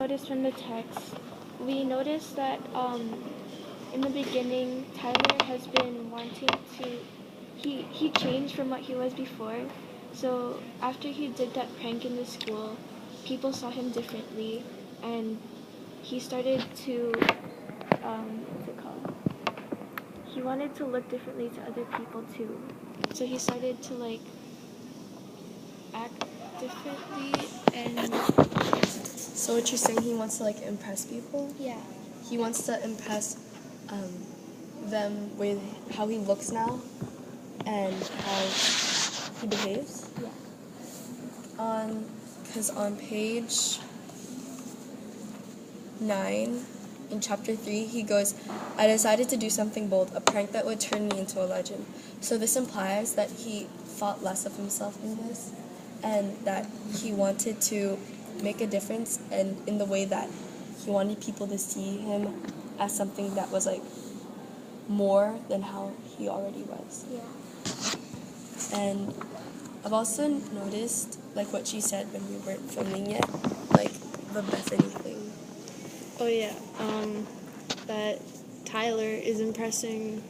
Notice from the text, we noticed that in the beginning, Tyler has been wanting to, he changed from what he was before. So after he did that prank in the school, people saw him differently, and he started to, what's it called? He wanted to look differently to other people too. So he started to like act differently and So what you're saying, he wants to like impress people? yeah. He wants to impress them with how he looks now and how he behaves? Yeah. Because on page 9 in chapter 3, he goes, I decided to do something bold, a prank that would turn me into a legend. So this implies that he thought less of himself in this, and that he wanted to make a difference, and in the way that he wanted people to see him as something that was like more than how he already was. Yeah. And I've also noticed, like what she said when we weren't filming yet, like the Bethany thing. Oh yeah. That Tyler is impressing.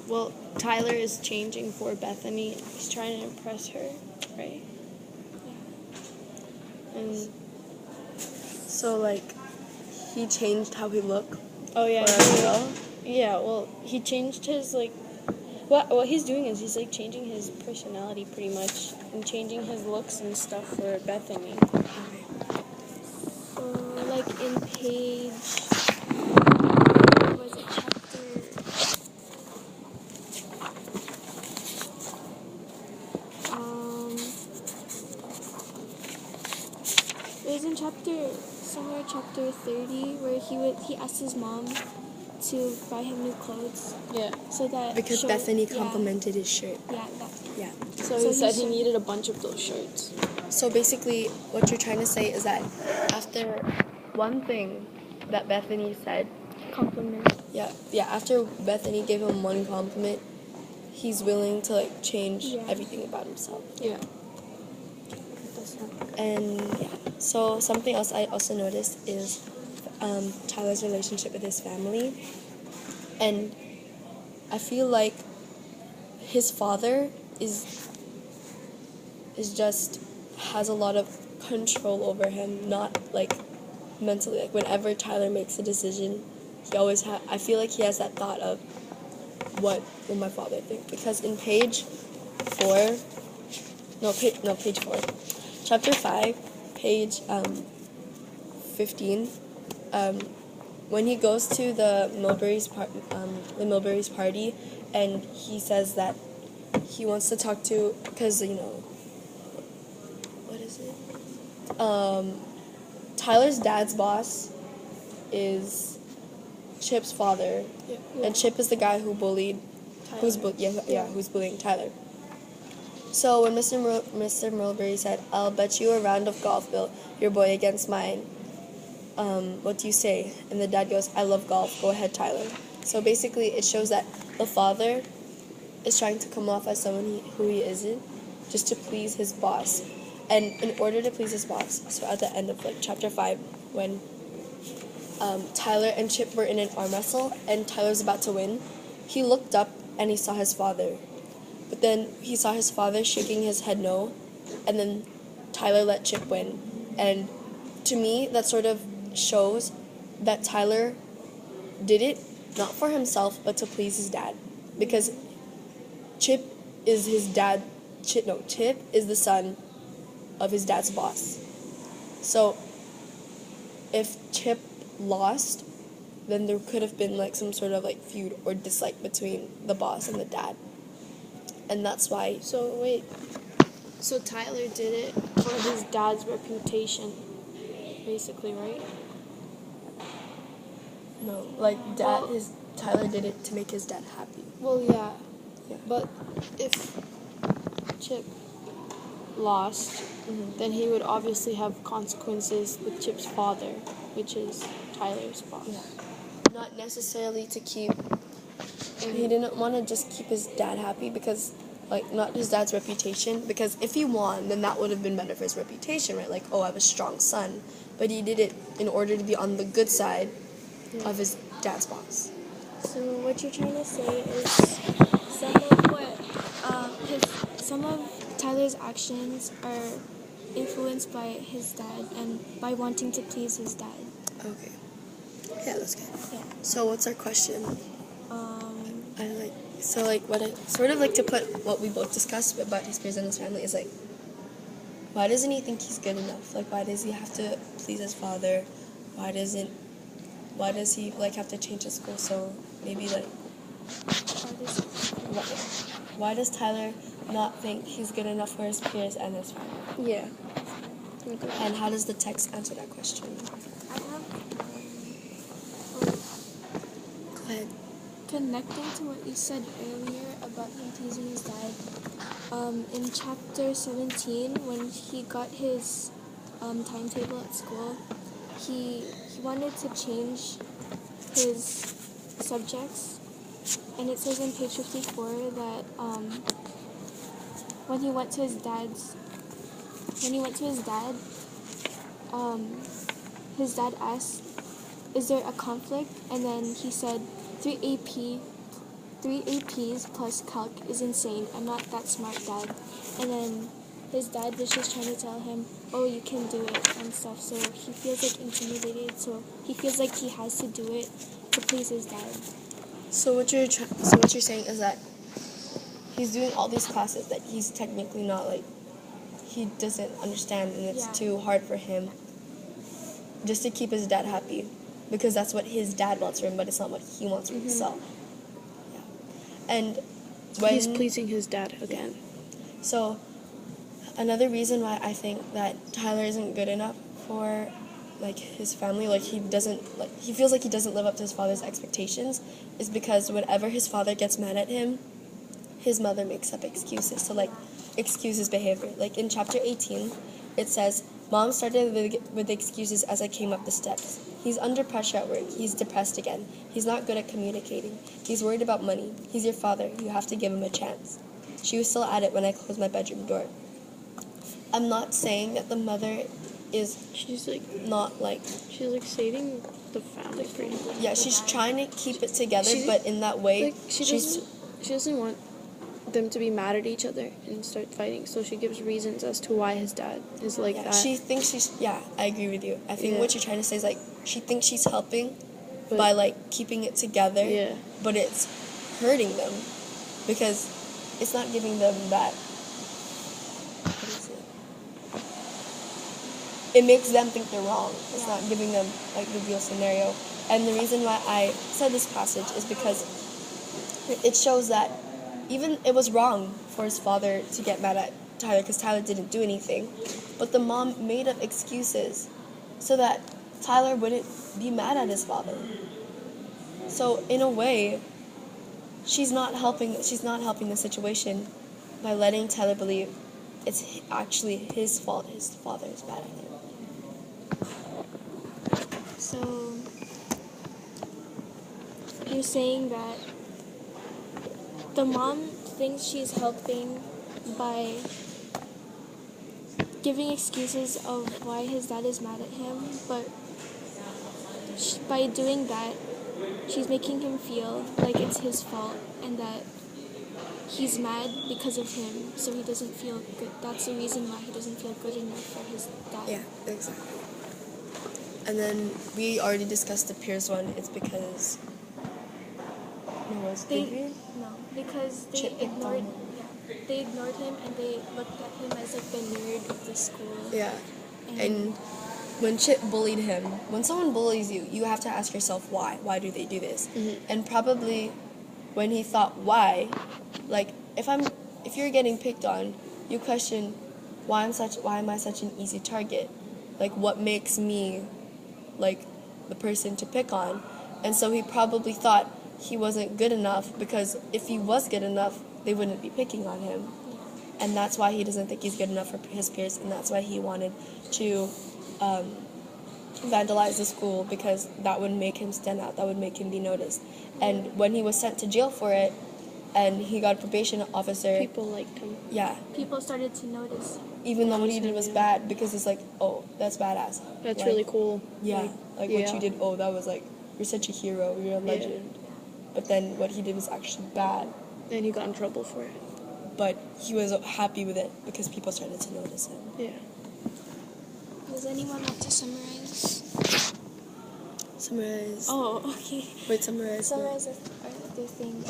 Well, Tyler is changing for Bethany. He's trying to impress her, right? Yeah. And So like he changed how he looked oh yeah. for a girl. Yeah. Well, he changed his like. What he's doing is he's like changing his personality pretty much and changing his looks and stuff for Bethany. So like in page, what was it, it was in chapter 30 where he asked his mom to buy him new clothes. Yeah. So that Because Bethany complimented his shirt. Yeah. Yeah. So he said he needed a bunch of those shirts. So basically, what you're trying to say is that after one thing that Bethany said, Compliment. yeah, after Bethany gave him one compliment, he's willing to like change everything about himself. Yeah. And yeah, so something else I also noticed is Tyler's relationship with his family. And I feel like his father is just has a lot of control over him, not like mentally. Like whenever Tyler makes a decision, he always I feel like he has that thought of what will my father think, because in page 4, page 4, chapter 5, page 15, when he goes to the Milbury's party, and he says that he wants to talk to, because what is it? Tyler's dad's boss is Chip's father, and Chip is the guy who bullied, who's bullying Tyler. So when Mr. Milbury said, "I'll bet you a round of golf, Bill, your boy against mine. What do you say?" And the dad goes, "I love golf. Go ahead, Tyler." So basically, it shows that the father is trying to come off as someone who he isn't, just to please his boss. And in order to please his boss, so at the end of like chapter 5, when Tyler and Chip were in an arm wrestle and Tyler's about to win, he looked up and he saw his father. But then he saw his father shaking his head no, and then Tyler let Chip win. And to me, that sort of shows that Tyler did it not for himself, but to please his dad. Because Chip is his dad. Chip is the son of his dad's boss. So if Chip lost, then there could have been like some sort of like feud or dislike between the boss and the dad. And that's why. So wait. So Tyler did it for his dad's reputation, basically, right? No, like Tyler did it to make his dad happy. Well, yeah. But if Chip lost, then he would obviously have consequences with Chip's father, which is Tyler's boss. Yeah. Not necessarily to keep. He didn't want to just keep his dad happy, because, like, not his dad's reputation, because if he won, then that would have been better for his reputation, right? Like, oh, I have a strong son. but he did it in order to be on the good side of his dad's boss. So what you're trying to say is some of Tyler's actions are influenced by his dad and by wanting to please his dad. Okay. Yeah, that's good. Yeah. So what's our question? Um, What I sort of like to put what we both discussed about his peers and his family is like, why doesn't he think he's good enough? Like, why does he have to please his father? Why does he like have to change his school? So maybe like, why does Tyler not think he's good enough for his peers and his family? Yeah. Okay. And how does the text answer that question? I have Go ahead. connecting to what you said earlier about him pleasing his dad. In chapter 17, when he got his timetable at school, he wanted to change his subjects, and it says on page 54 that when he went to his dad, his dad asked, "Is there a conflict?" And then he said, three APs plus calc is insane. I'm not that smart, Dad." And then his dad was just trying to tell him, "Oh, you can do it," and stuff. So he feels like intimidated. So he feels like he has to do it to please his dad. So what you're saying is that he's doing all these classes that he's technically not like, he doesn't understand, and it's too hard for him, just to keep his dad happy, because that's what his dad wants for him, but it's not what he wants for himself. Yeah. And when he's pleasing his dad again. So another reason why I think that Tyler isn't good enough for like his family, like he feels like he doesn't live up to his father's expectations, is because whenever his father gets mad at him, his mother makes up excuses to like excuse his behavior. Like in chapter 18, it says, "Mom started with excuses as I came up the steps. He's under pressure at work. He's depressed again. He's not good at communicating. He's worried about money. He's your father. You have to give him a chance." She was still at it when I closed my bedroom door. I'm not saying that the mother is She's like saving the family pretty much. Yeah, she's trying to keep it together, but in that way, Like she doesn't want them to be mad at each other and start fighting. So she gives reasons as to why his dad is like that. She thinks I agree with you. I think what you're trying to say is like she thinks she's helping But- by like keeping it together. Yeah. But it's hurting them because it's not giving them that. What is it? It makes them think they're wrong. It's not giving them like the real scenario. And the reason why I said this passage is because it shows that even it was wrong for his father to get mad at Tyler because Tyler didn't do anything, but the mom made up excuses so that Tyler wouldn't be mad at his father. So in a way, she's not helping the situation by letting Tyler believe it's actually his fault his father is mad at him. So you're saying that the mom thinks she's helping by giving excuses of why his dad is mad at him, but by doing that, she's making him feel like it's his fault and that he's mad because of him, so he doesn't feel good. That's the reason why he doesn't feel good enough for his dad. Yeah, exactly. And then we already discussed the Pierce one. It's because because they ignored him and they looked at him as like the nerd of the school. Yeah. And when Chip bullied him, when someone bullies you, you have to ask yourself why. Why do they do this? Mm-hmm. And probably when he thought why, like if you're getting picked on, you question why am I such an easy target? Like what makes me like the person to pick on? And so he probably thought he wasn't good enough, because if he was good enough, they wouldn't be picking on him. And that's why he doesn't think he's good enough for his peers, and that's why he wanted to vandalize the school, because that would make him stand out, that would make him be noticed. And when he was sent to jail for it, and he got a probation officer, people liked him. Yeah. People started to notice. even though what he did was bad, because it's like, oh, that's badass. That's like, really cool. Yeah, like what you did, oh, that was like, you're such a hero, you're a legend. But then what he did was actually bad. And he got in trouble for it. But he was happy with it because people started to notice him. Yeah. Does anyone want to summarize? Summarize. Oh, okay. Wait, summarize. Summarize the thing.